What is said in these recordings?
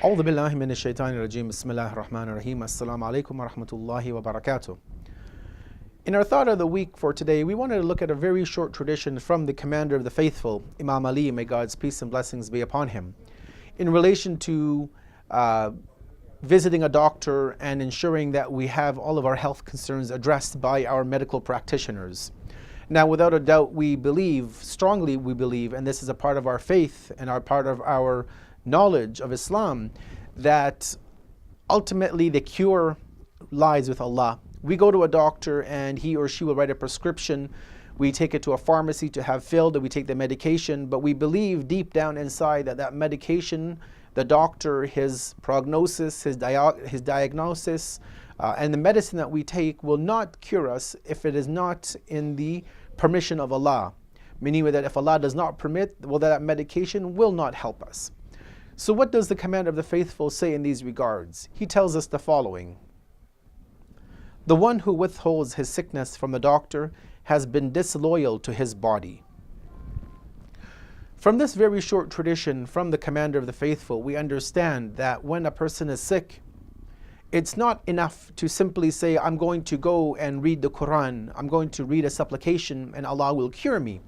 أعوذ بالله من الشيطان الرجيم. بسم الله الرحمن الرحيم. Assalamu alaikum wa rahmatullahi wa barakatuh. In our thought of the week for today, we wanted to look at a very short tradition from the commander of the faithful, Imam Ali, may God's peace and blessings be upon him, in relation to visiting a doctor and ensuring that we have all of our health concerns addressed by our medical practitioners. Now, without a doubt, we believe, strongly we believe, and this is a part of our faith and our part of our knowledge of Islam, that ultimately the cure lies with Allah. We go to a doctor and he or she will write a prescription. We take it to a pharmacy to have filled, and we take the medication, but we believe deep down inside that that medication, the doctor, his prognosis, his diagnosis, and the medicine that we take will not cure us if it is not in the permission of Allah. Meaning that if Allah does not permit, well, that medication will not help us. So what does the commander of the faithful say in these regards? He tells us the following: the one who withholds his sickness from the doctor has been disloyal to his body. From this very short tradition from the commander of the faithful, we understand that when a person is sick, it's not enough to simply say, I'm going to go and read the Quran, I'm going to read a supplication and Allah will cure me.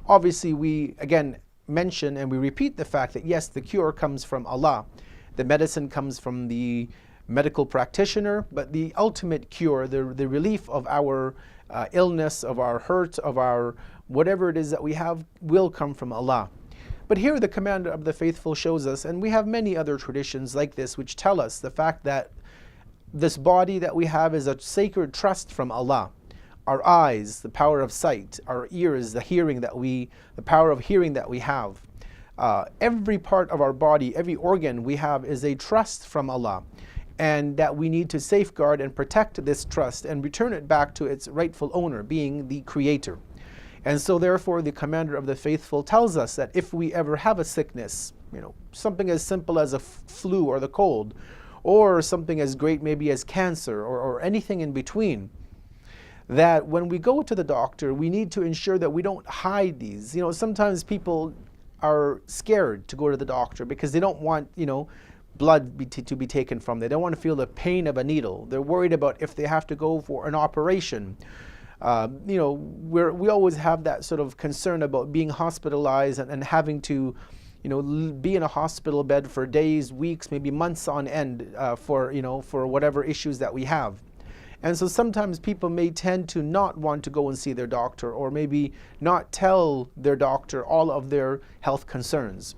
Obviously, we again mention and we repeat the fact that yes, the cure comes from Allah. The medicine comes from the medical practitioner, but the ultimate cure, the relief of our illness, of our hurt, of our whatever it is that we have, will come from Allah. But here the commander of the faithful shows us, and we have many other traditions like this which tell us the fact that this body that we have is a sacred trust from Allah. Our eyes, the power of sight; our ears, the power of hearing that we have. Every part of our body, every organ we have is a trust from Allah, and that we need to safeguard and protect this trust and return it back to its rightful owner, being the Creator. And so therefore the commander of the faithful tells us that if we ever have a sickness, something as simple as a flu or the cold, or something as great maybe as cancer or anything in between, that when we go to the doctor, we need to ensure that we don't hide these. Sometimes people are scared to go to the doctor because they don't want, blood to be taken from them. They don't want to feel the pain of a needle. They're worried about if they have to go for an operation. We always have that sort of concern about being hospitalized and having to, be in a hospital bed for days, weeks, maybe months on end for whatever issues that we have. And so sometimes people may tend to not want to go and see their doctor, or maybe not tell their doctor all of their health concerns.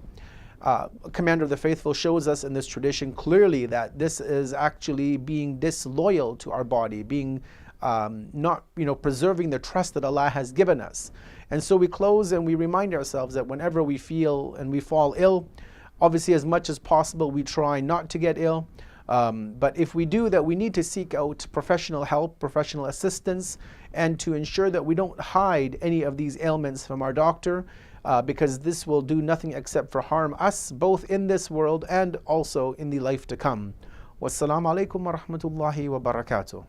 Commander of the faithful shows us in this tradition clearly that this is actually being disloyal to our body, being not preserving the trust that Allah has given us. And so we close and we remind ourselves that whenever we feel and we fall ill, obviously as much as possible we try not to get ill. But if we do that, we need to seek out professional help, professional assistance, and to ensure that we don't hide any of these ailments from our doctor, because this will do nothing except for harm us, both in this world and also in the life to come. Wassalamu alaikum wa rahmatullahi wa barakatuh.